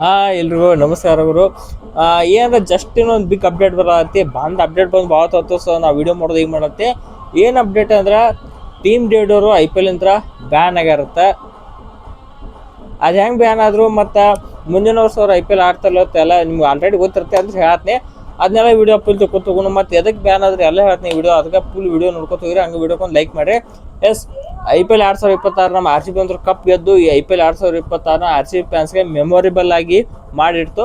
ಹಾ ಎಲ್ರಿಗೂ ನಮಸ್ಕಾರ ಗುರು. ಏನಂದ್ರೆ ಜಸ್ಟ್ ಇನ್ನೊಂದು ಬಿಗ್ ಅಪ್ಡೇಟ್ ಬರತ್ತೆ. ಅಪ್ಡೇಟ್ ಬಂದು ಭಾಳ ಹೊತ್ತು. ಸೊ ನಾವು ವಿಡಿಯೋ ಮಾಡೋದು ಈಗ ಮಾಡತ್ತೆ. ಏನು ಅಪ್ಡೇಟ್ ಅಂದ್ರೆ ಟೀಮ್ ಡೇಡ್ ಅವರು IPL ಇಂದ ಬ್ಯಾನ್ ಆಗಿರುತ್ತೆ. ಅದು ಹೆಂಗೆ ಬ್ಯಾನ್ ಆದ್ರು ಮತ್ತು ಮುಂದಿನ ವರ್ಷ ಅವ್ರು IPL ಆಡ್ತಾರಲ್ಲ ಎಲ್ಲ ನಿಮ್ಗೆ ಆಲ್ರೆಡಿ ಗೊತ್ತಿರುತ್ತೆ ಅಂತ ಹೇಳ್ತೀನಿ. ಅದನ್ನೆಲ್ಲ ವಿಡಿಯೋ ಫುಲ್ ತಗೋನು ಮತ್ತು ಎದಕ್ಕೆ ಬ್ಯಾನ್ ಆದ್ರೆ ಎಲ್ಲ ಹೇಳ್ತೀನಿ ವಿಡಿಯೋ. ಅದಕ್ಕೆ ಫುಲ್ ವಿಡಿಯೋ ನೋಡ್ಕೊತೋಗ್ರಿ. ಹಂಗೆ ವಿಡಿಯೋಕೊಂಡು ಲೈಕ್ ಮಾಡಿರಿ. ಎಸ್, IPL 2026 ನಮ್ಮ RCB ಅಂದ್ರೆ ಕಪ್ ಗೆದ್ದು ಈ IPL 2026 RCB ಫ್ಯಾನ್ಸ್ಗೆ ಮೆಮೊರೇಬಲ್ ಆಗಿ ಮಾಡಿಡ್ತು.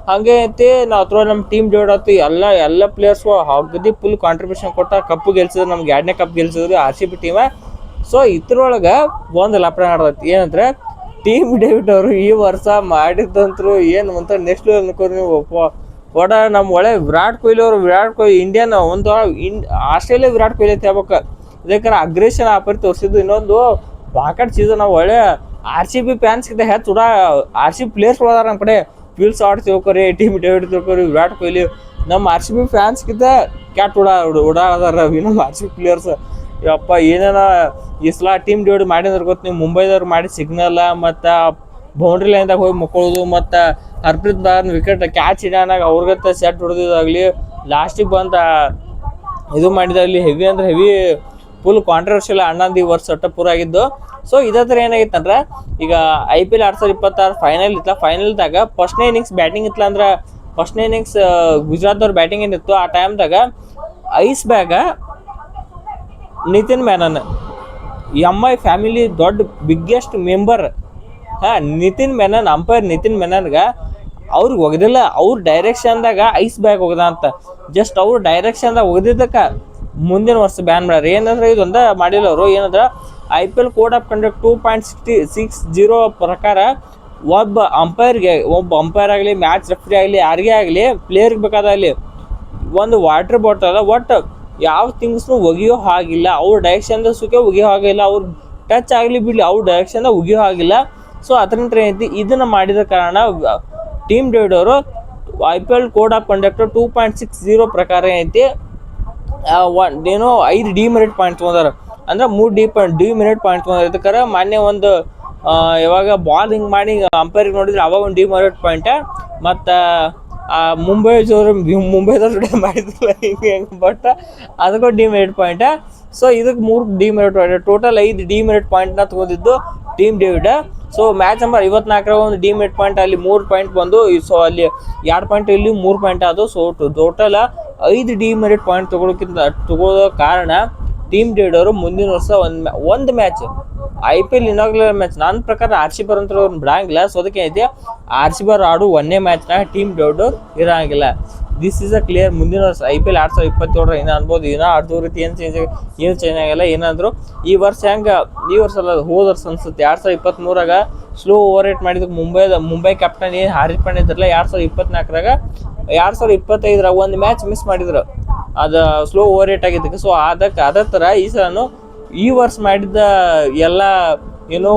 ಹಾಗೆ ಐತಿ ನಾವು ಅಥವಾ ನಮ್ಮ ಟೀಮ್ ಡೇಡ್ ಆಯ್ತು ಎಲ್ಲ ಪ್ಲೇಯರ್ಸ್ಗಳು ಅಗದಿ ಫುಲ್ ಕಾಂಟ್ರಿಬ್ಯೂಷನ್ ಕೊಟ್ಟ ಕಪ್ಪು ಗೆಲ್ಸಿದ್ರು. ನಮ್ಗೆ 2ನೇ ಕಪ್ ಗೆಲ್ಸಿದ್ರು RCB ಟೀಮ. ಸೊ ಇದ್ರೊಳಗೆ ಒಂದು ಲಪಡ ನಡೆದೈತಿ. ಏನಂದ್ರೆ ಟೀಮ್ ಡೇವಿಡ್ ಅವರು ಈ ವರ್ಷ ಮಾಡಿದಂತರು ಏನು ಅಂತ ನೆಕ್ಸ್ಟ್ ಅನ್ಕೋರಿ ನೀವು. ಒಡ ನಮ್ಮ ಒಳ್ಳೆ ವಿರಾಟ್ ಕೊಹ್ಲಿ ಇಂಡಿಯನ್ ಒಂದು ಆಸ್ಟ್ರೇಲಿಯಾ ವಿರಾಟ್ ಕೊಹ್ಲಿ ಅಂತ ಹೇಳ್ಬೇಕು. ಇದಕ್ಕೆ ಅಗ್ರೆಷನ್ ಆಪರಿ ತೋರಿಸಿದ್ದು. ಇನ್ನೊಂದು ಬಾಕಟ್ ಸೀಸನ್ ನಾವು ಒಳ್ಳೆ RCB ಫ್ಯಾನ್ಸ್ಗಿಂತ ಹೆಚ್ಚು RCB ಪ್ಲೇಯರ್ಸ್ ಹೋದಾರ ನಮ್ಮ ಕಡೆ. ಫೀಲ್ಸ್ ಆಡ್ ತಿಳ್ಕೊರಿ, ಟೀಮ್ ಡೇವಿಡ್ ತಿಳ್ಕೊರಿ, ವಿರಾಟ್ ಕೊಹ್ಲಿ ನಮ್ಮ RCB ಫ್ಯಾನ್ಸ್ಗಿಂತ ಕ್ಯಾಟ್ ಓಡಾಡದಾರ ನಮ್ಮ RCB ಪ್ಲೇಯರ್ಸ್. ಯಪ್ಪ ಏನೇನ ಈ ಸಲ ಟೀಮ್ ಡೇವಿಡ್ ಮಾಡಿದ್ರೆ ಗೊತ್ತು ನೀವು. ಮುಂಬೈದವ್ರು ಮಾಡಿ ಸಿಗ್ನಲ್ಲ ಮತ್ತು ಬೌಂಡ್ರಿ ಲೈನ್ದಾಗ ಹೋಗಿ ಮುಕ್ಕೊಳ್ಳೋದು ಮತ್ತು ಹರ್ಪ್ರೀತ್ ಬಾರ್ನ ವಿಕೆಟ್ ಕ್ಯಾಚ್ ಹಿಡಿಯೋನಾಗ ಅವ್ರಿಗಂತ ಸೆಟ್ ಹೊಡೆದಿದ್ದಾಗಲಿ ಲಾಸ್ಟಿಗೆ ಬಂದ ಇದು ಮಾಡಿದಾಗಲಿ ಹೆವಿ ಅಂದ್ರೆ ಹೆವಿ ಫುಲ್ ಕಾಂಟ್ರವರ್ಷಿಯಲ್ ಅಣ್ಣಂದು ಈ ವರ್ಷ ಪೂರ ಆಗಿದ್ದು. ಸೊ ಇದೇ ಥರ ಏನಾಗಿತ್ತಂದ್ರೆ ಈಗ IPL 2026 ಫೈನಲ್ ಇತ್ತಲ್ಲ. ಫೈನಲ್ದಾಗ ಫಸ್ಟ್ನೇ ಇನ್ನಿಂಗ್ಸ್ ಬ್ಯಾಟಿಂಗ್ ಇತ್ತಲ್ಲ. ಅಂದ್ರೆ ಫಸ್ಟ್ನೇ ಇನ್ನಿಂಗ್ಸ್ ಗುಜರಾತ್ದವ್ರು ಬ್ಯಾಟಿಂಗ್ ಏನಿತ್ತು ಆ ಟೈಮ್ದಾಗ ಐಸ್ ಬ್ಯಾಗ ನಿತಿನ್ ಮೆನನ್ MI ಫ್ಯಾಮಿಲಿ ದೊಡ್ಡ biggest member. Nitin Menon umpire Nitin ಮೆನನ್ಗೆ ಅವ್ರಿಗೆ ಒಗದಿಲ್ಲ. ಅವ್ರ ಡೈರೆಕ್ಷನ್ದಾಗ ಐಸ್ ಬ್ಯಾಗ್ ಒಗದ ಅಂತ. ಜಸ್ಟ್ ಅವ್ರ ಡೈರೆಕ್ಷನ್ದಾಗ ಒಗದಿದ್ದಕ್ಕೆ ಮುಂದಿನ ವರ್ಷ ಬ್ಯಾನ್ ಮಾಡ್ಯಾರ. ಏನಂದ್ರೆ ಇದೊಂದ ಮಾಡಿಲ್ಲ ಅವರು. ಏನಂದ್ರೆ IPL ಕೋಡ್ ಆಫ್ ಕಂಡಕ್ಟ್ 2.60 ಪ್ರಕಾರ ಒಬ್ಬ ಅಂಪೈರ್ ಆಗಲಿ, ಮ್ಯಾಚ್ ರೆಫ್ರಿ ಆಗಲಿ, ಯಾರಿಗೇ ಆಗಲಿ, ಪ್ಲೇಯರ್ಗೆ ಬೇಕಾದಾಗಲಿ ಒಂದು ವಾಟರ್ ಬಾಟಲ್ ಒಟ್ಟು ಯಾವ ಥಿಂಗ್ಸ್ನು ಒಗಿಯೋ ಹಾಗಿಲ್ಲ. ಅವ್ರ ಡೈರೆಕ್ಷನ್ದಾಗ ಸುಖೆ ಒಗಿಯೋ ಹಾಗಿಲ್ಲ. ಅವ್ರು ಟಚ್ ಆಗಲಿ ಬಿಡಲಿ ಅವ್ರ ಡೈರೆಕ್ಷನ್ದಾಗ ಒಗಿಯೋ ಹಾಗಿಲ್ಲ. ಸೊ ಅದರಿಂದ ಏನೈತಿ, ಇದನ್ನು ಮಾಡಿದ ಕಾರಣ ಟೀಮ್ ಡೇವಿಡ್ ಅವರು IPL ಕೋಡ್ ಆಫ್ ಕಂಡಕ್ಟ್ 2.60 ಪ್ರಕಾರ ಏನೈತಿ ಏನೋ 5 ಡಿಮೆರಿಟ್ ಪಾಯಿಂಟ್ ತೊಗೊಂಡಾರ. ಅಂದ್ರೆ 3 ಡಿಮೆರಿಟ್ ಪಾಯಿಂಟ್ ತೊಗೊಂಡಾರ. ಇದಕ್ಕಾರ ಮಾನ್ಯ ಒಂದು ಯಾವಾಗ ಬಾಲ್ ಹಿಂಗೆ ಮಾಡಿ ಅಂಪೈರಿಗೆ ನೋಡಿದ್ರೆ ಅವಾಗ ಒಂದು ಡಿಮೆರಿಟ್ ಪಾಯಿಂಟ. ಮತ್ತು ಮುಂಬೈದವ್ರು ಮಾಡಿದ್ರಲ್ಲ ಹಿಂಗೆ ಬಟ್ ಅದಕ್ಕೊಂದು ಡಿಮೆರಿಟ್ ಪಾಯಿಂಟ. ಸೊ ಇದಕ್ಕೆ 3 ಡಿಮೆರಿಟ್ ಪಾಯಿಂಟ್, ಟೋಟಲ್ 5 ಡಿಮೆರಿಟ್ ಪಾಯಿಂಟ್ನ ತೊಗೊಂಡಿದ್ದು team David. So match number 54 ಒಂದು ಡಿಮೆರಿಟ್ ಪಾಯಿಂಟ್, ಅಲ್ಲಿ 3 ಪಾಯಿಂಟ್ ಬಂದು. ಸೊ ಅಲ್ಲಿ 2 ಪಾಯಿಂಟ್ ಇಲ್ಲಿ 3 ಪಾಯಿಂಟ್ ಅದು. ಸೊ ಟೋಟಲ್ 5 ಡಿಮೆರಿಟ್ ಪಾಯಿಂಟ್ ತಗೊಳ್ಳೋ ಕಾರಣ ಟೀಮ್ ಡೇವಿಡ್ ಅವರು ಮುಂದಿನ ವರ್ಷ ಒಂದು ಮ್ಯಾಚ್ IPL ಇನಾಗ್ಯುಲರ್ ಮ್ಯಾಚ್ ನನ್ನ ಪ್ರಕಾರ RCB ಅಂತ ಅವ್ರನ್ನ ಬಿಡಂಗಿಲ್ಲ. ಸೊ ಅದಕ್ಕೆ ಐತಿ RCB ಆಡು 1ನೇ ಮ್ಯಾಚ್ನಾಗ ಟೀಮ್ ಡೇವಿಡ್ ಇರೋಂಗಿಲ್ಲ. This is a clear. ಮುಂದಿನ ವರ್ಷ IPL 2027 ಏನೋ ಅನ್ಬೋದು. ಏನೋ ಅರ್ಧ ರೀತಿ ಏನು ಚೇಂಜ್ ಆಗಿಲ್ಲ. ಏನಂದ್ರು ಈ ವರ್ಷ ಈ ವರ್ಷ ಅಲ್ಲ, ಹೋದ ವರ್ಷ ಅನ್ಸುತ್ತೆ 2023ರಾಗ ಸ್ಲೋ ಓವರ್ ರೇಟ್ ಮಾಡಿದಕ್ಕೆ ಮುಂಬೈ ಕ್ಯಾಪ್ಟನ್ ಏನು ಹಾರಿಸ್ ಪಾಂಡ್ಯ ಇದ್ರಲ್ಲ 2024ರಾಗ 2025ರಾಗ ಒಂದು ಮ್ಯಾಚ್ ಮಿಸ್ ಮಾಡಿದ್ರು. ಅದು ಸ್ಲೋ ಓವರ್ ರೇಟ್ ಆಗಿದ್ದಕ್ಕೆ. ಸೊ ಅದೇ ಥರ ಈ ಸಲನು ಈ ವರ್ಷ ಮಾಡಿದ ಎಲ್ಲ ಏನೋ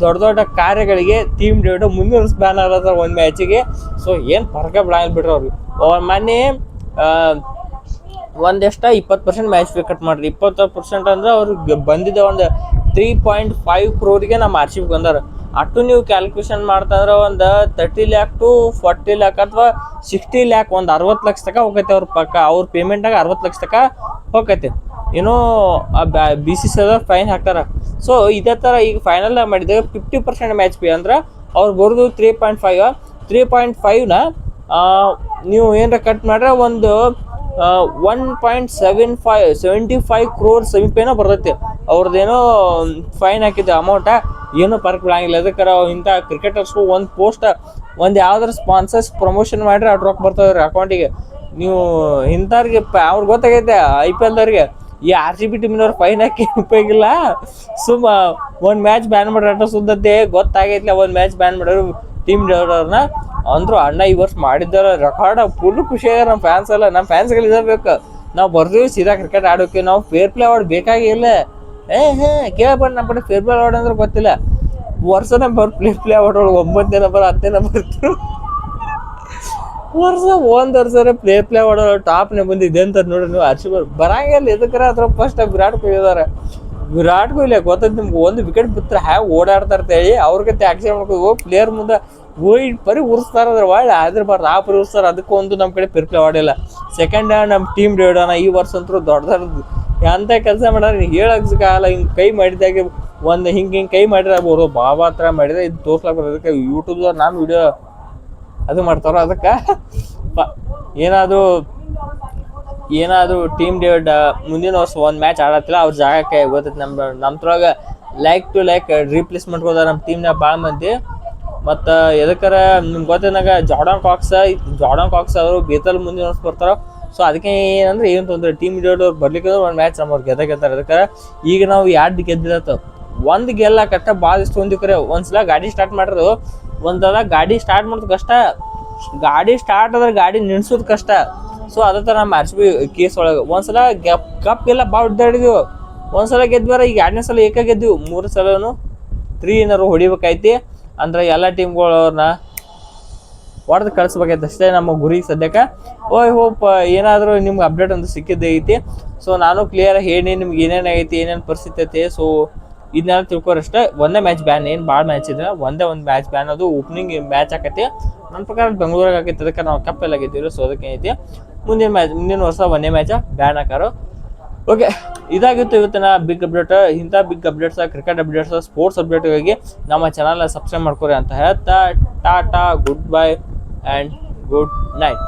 ದೊಡ್ಡ ಕಾರ್ಯಗಳಿಗೆ ಟೀಮ್ ಡೇವಿಡ್ ಮುಂದಿನ ವರ್ಷ ಬ್ಯಾನ್ ಆಗತ್ತ ಒಂದು ಮ್ಯಾಚಿಗೆ. ಸೊ ಏನು ಫರ್ಕ ಬಿಡಂಗಿಲ್ಲ ಬಿಡ್ರಿ ಅವ್ರಿಗೆ. ಮೊನ್ನೆ ಒಂದೆಷ್ಟ 20% ಮ್ಯಾಚ್ ಫೀ ಕಟ್ ಮಾಡ್ರಿ. 20% ಅಂದ್ರೆ ಅವ್ರಿಗೆ ಬಂದಿದ್ದ ಒಂದು 3.5 crore ನಮ್ಮ RCB ಬಂದಾರ. ಅಷ್ಟು ನೀವು ಕ್ಯಾಲ್ಕುಲೇಷನ್ ಮಾಡ್ತಂದ್ರೆ ಒಂದು 30 lakh to 40 lakh ಅಥವಾ 60 lakh, ಒಂದು 60 ಲಕ್ಷ ತನಕ ಹೋಗೈತೆ ಅವ್ರ ಪಕ್ಕ. ಅವ್ರ ಪೇಮೆಂಟಾಗ 60 ಲಕ್ಷ ತನಕ ಹೋಗೈತೆ. ಏನೋ BCCI ಫೈನ್ ಹಾಕ್ತಾರ. ಸೊ ಇದೇ ಥರ ಈಗ ಫೈನಲ್ ಮಾಡಿದಾಗ 50% ಮ್ಯಾಚ್ ಫೀ ಅಂದ್ರೆ ಅವ್ರು ಬರೋದು 3.5ನ ನೀವು ಏನಾರ ಕಟ್ ಮಾಡ್ರೆ ಒಂದು 1.75 crore ಸಮೀಪೇನೋ ಬರ್ತೈತಿ. ಅವ್ರದ್ದೇನೋ ಫೈನ್ ಹಾಕಿದ್ದೆ ಅಮೌಂಟ. ಏನೂ ಪರ್ಕ್ ಬಿಡಂಗಿಲ್ಲ. ಅದಕ್ಕೆ ಇಂಥ ಕ್ರಿಕೆಟರ್ಸ್ಗೂ ಒಂದು ಒಂದು ಯಾವ್ದಾರು ಸ್ಪಾನ್ಸರ್ಸ್ ಪ್ರಮೋಷನ್ ಮಾಡಿದ್ರೆ ಅಷ್ಟು ರೊಕ್ಕ ಬರ್ತಾವ್ರಿ ಅಕೌಂಟಿಗೆ. ನೀವು ಇಂಥವ್ರಿಗೆ ಅವ್ರಿಗೆ ಗೊತ್ತಾಗೈತೆ IPLದವ್ರಿಗೆ ಈ RCB ಟೀಮಿನವ್ರು ಫೈನ್ ಹಾಕಿ ಉಪಯೋಗಿಲ್ಲ. ಒಂದು ಮ್ಯಾಚ್ ಬ್ಯಾನ್ ಮಾಡ್ರ ಸುದ್ದತೆ ಗೊತ್ತಾಗೈತಿಲ್ಲ. ಒಂದು ಮ್ಯಾಚ್ ಬ್ಯಾನ್ ಮಾಡೋರು ಟೀಮ್ ಡೇವಿಡ್ರನ್ನ ಅಂದ್ರು. ಅಣ್ಣ ಈ ವರ್ಷ ಮಾಡಿದ್ದಾರ ರೆಕಾರ್ಡ್ ಫುಲ್ ಖುಷಿ ಆಗ್ಯಾರ ನಮ್ಮ ಫ್ಯಾನ್ಸ್ ಎಲ್ಲ. ನಮ್ಮ ಫ್ಯಾನ್ಸ್ಗಳು ಇರಬೇಕು. ನಾವು ಬರ್ತೀವಿ ಸೀದಾ ಕ್ರಿಕೆಟ್ ಆಡೋಕೆ. ನಾವು ಫೇರ್ ಪ್ಲೇ ಅವಾರ್ಡ್ ಬೇಕಾಗಿಲ್ಲ. ಕೇಳ್ಬಾರ್ದು. ನಮ್ಮ ಕಡೆ ಫೇರ್ ಪ್ಲೇ ಅವಾರ್ಡ್ ಅಂದ್ರೆ ಗೊತ್ತಿಲ್ಲ. ವರ್ಷ ನಂಬರ್ ಪ್ಲೇ ಅವಾರ್ಡ್ ಒಳಗೆ 9ನೇ ನಂಬರ್ 10ನೇ ನಂಬರ್ ಒಂದು ವರ್ಷ ಪ್ಲೇ ಅವಾರ್ಡ್ ಟಾಪ್ನೇ ಬಂದಿದೆ ಅಂತ ನೋಡ್ರಿ ನೀವು. RCB ಬರಂಗಿಲ್ಲ. ಎದಕ್ರ ಅದ್ರ ಫಸ್ಟ್ ವಿರಾಟ್ ಕೊಹ್ಲಿ ಇದಾರೆ. ವಿರಾಟ್ ಕೊಹ್ಲಿ ಗೊತ್ತೈತಿ ನಿಮ್ಗೆ, ಒಂದು ವಿಕೆಟ್ ಬಿತ್ತರೆ ಹ್ಯಾಗೆ ಓಡಾಡ್ತಾ ಇರ್ತೇಳಿ ಅವ್ರಿಗೆ ಆಕ್ಷನ್ ಮಾಡ್ಕೊಂಡು ಪ್ಲೇಯರ್ ಮುಂದೆ ಹೋಯ್ ಪರಿ ಉರ್ಸ್ತಾರ ಅದ್ರ ಒಳ್ಳೆ ಆದ್ರೆ ಬರ್ದು ಆ ಪರಿ ಉರ್ಸ್ತಾರ. ಅದಕ್ಕೊಂದು ನಮ್ಮ ಕಡೆ ಪಿರ್ಪ್ಲೆ ಆಡಿಲ್ಲ. ಸೆಕೆಂಡ್ ನಮ್ಮ ಟೀಮ್ ರೇಡೋಣ ಈ ವರ್ಷ ಅಂತೂ ದೊಡ್ಡದಾರದು ಎಂಥ ಕೆಲಸ ಮಾಡ್ಯಾರ ಹೇಳಕ್ಕಾಗಲ್ಲ. ಹಿಂಗೆ ಕೈ ಮಾಡಿದಾಗೆ ಒಂದು ಹಿಂಗೆ ಕೈ ಮಾಡಿದ್ರೆ ಅವರು ಬಾಬಾ ಹತ್ರ ಮಾಡಿದ್ರೆ ಇದು ತೋರ್ಸ್ಲಾಕ ಬರೋದಕ್ಕೆ ಯೂಟ್ಯೂಬ್ದವ್ರು ನಾನು ವಿಡಿಯೋ ಅದು ಮಾಡ್ತಾರೋ ಅದಕ್ಕೆ ಏನಾದರೂ ಟೀಮ್ ಡೇವಿಡ್ ಮುಂದಿನ ವರ್ಷ ಒಂದು ಮ್ಯಾಚ್ ಆಡತ್ತಿಲ್ಲ ಅವ್ರ ಜಾಗಕ್ಕೆ ಗೊತ್ತೈತೆ. ನಮ್ದ್ರೊಳಗೆ ಲೈಕ್ ರೀಪ್ಲೇಸ್ಮೆಂಟ್ ಹೋದ ನಮ್ಮ ಟೀಮ್ನಾಗ ಭಾಳ ಮಂದಿ. ಮತ್ತು ಎದಕ್ಕಾರ ನಿಮ್ಗೆ ಗೊತ್ತೇನಾಗ ಜಾರ್ಡನ್ ಕಾಕ್ಸ್ ಅವರು ಬೇತಲ್ ಮುಂದಿನ ವರ್ಷ ಬರ್ತಾರೋ. ಸೊ ಅದಕ್ಕೆ ಏನಂದ್ರೆ ಏನು ತೊಂದರೆ ಟೀಮ್ ಡೇವಿಡ್ ಅವ್ರು ಬರ್ಲಿಕ್ಕೆ ಒಂದು ಮ್ಯಾಚ್ ನಮ್ಮವ್ರು ಗೆದ್ದಾಗ ಅದಕ್ಕೆ ಈಗ ನಾವು 2 ಗೆದ್ದಿರತ್ತ ಒಂದು ಗೆಲ್ಲ ಕಷ್ಟ ಭಾಳ ಇಷ್ಟು ಒಂದು ಕರೆ ಒಂದ್ಸಲ ಗಾಡಿ ಸ್ಟಾರ್ಟ್ ಮಾಡಿರೋದು ಒಂದಲ್ಲ ಗಾಡಿ ಸ್ಟಾರ್ಟ್ ಮಾಡೋದು ಕಷ್ಟ, ಗಾಡಿ ಸ್ಟಾರ್ಟ್ ಆದ್ರೆ ಗಾಡಿ ನಿಲ್ಸೋದು ಕಷ್ಟ. ಸೊ ಅದೇ ಥರ ನಮ್ಮ RCB ಕೇಸ್ ಒಳಗೆ ಒಂದ್ಸಲ ಕಪ್ ಎಲ್ಲ ಭಾಳ ಉದ್ದಾಡಿದೆವು. ಒಂದ್ಸಲ ಗೆದ್ವಾರ ಈಗ 2ನೇ ಸಲ ಗೆದ್ದೀವಿ. 3 ಸಲನು 3 ಹೊಡಿಬೇಕಾಯ್ತಿ ಅಂದ್ರೆ ಎಲ್ಲ ಟೀಮ್ಗಳವ್ರನ್ನ ಹೊಡೆದು ಕಳಿಸ್ಬೇಕೈತೆ ಅಷ್ಟೇ ನಮ್ಮ ಗುರಿ ಸದ್ಯಕ್ಕೆ. ಹೋಪ್ ಏನಾದರೂ ನಿಮ್ಗೆ ಅಪ್ಡೇಟ್ ಒಂದು ಸಿಕ್ಕಿದ್ದೇ ಐತಿ. ಸೊ ನಾನು ಕ್ಲಿಯರ್ ಹೇಳಿ ನಿಮ್ಗೆ ಏನೇನು ಆಗೈತಿ ಏನೇನು ಪರಿಸ್ಥಿತಿ ಐತಿ. ಸೊ ಇದನ್ನೆಲ್ಲ ತಿಳ್ಕೊರಷ್ಟೇ. ಒಂದೇ ಮ್ಯಾಚ್ ಬ್ಯಾನ್, ಏನು ಭಾಳ ಮ್ಯಾಚ್ ಇದೆ, ಒಂದೇ ಒಂದು ಮ್ಯಾಚ್ ಬ್ಯಾನ್. ಅದು ಓಪನಿಂಗ್ ಮ್ಯಾಚ್ ಆಕೈತಿ ನನ್ನ ಪ್ರಕಾರ ಬೆಂಗಳೂರಾಗ ಆಕೈತಿ. ಅದಕ್ಕೆ ನಾವು ಕಪ್ ಎಲ್ಲ ಗೆದ್ದಿರೋ. ಸೊ ಅದಕ್ಕೆ ಐತಿ ಮುಂದಿನ ವರ್ಷ ಒಂದೇ ಮ್ಯಾಚ ಬ್ಯಾನ್ ಹಾಕಾರು. ಓಕೆ, ಇದಾಗಿತ್ತು ಇವತ್ತಿನ ಬಿಗ್ ಅಪ್ಡೇಟ್. ಇಂಥ big updates, cricket updates, sports ಅಪ್ಡೇಟ್ಗಾಗಿ ನಮ್ಮ ಚಾನಲ್ನ ಸಬ್ಸ್ಕ್ರೈಬ್ ಮಾಡ್ಕೊರಿ ಅಂತ ಹೇಳ್ತಾ ಟಾಟಾ, good bye and good night.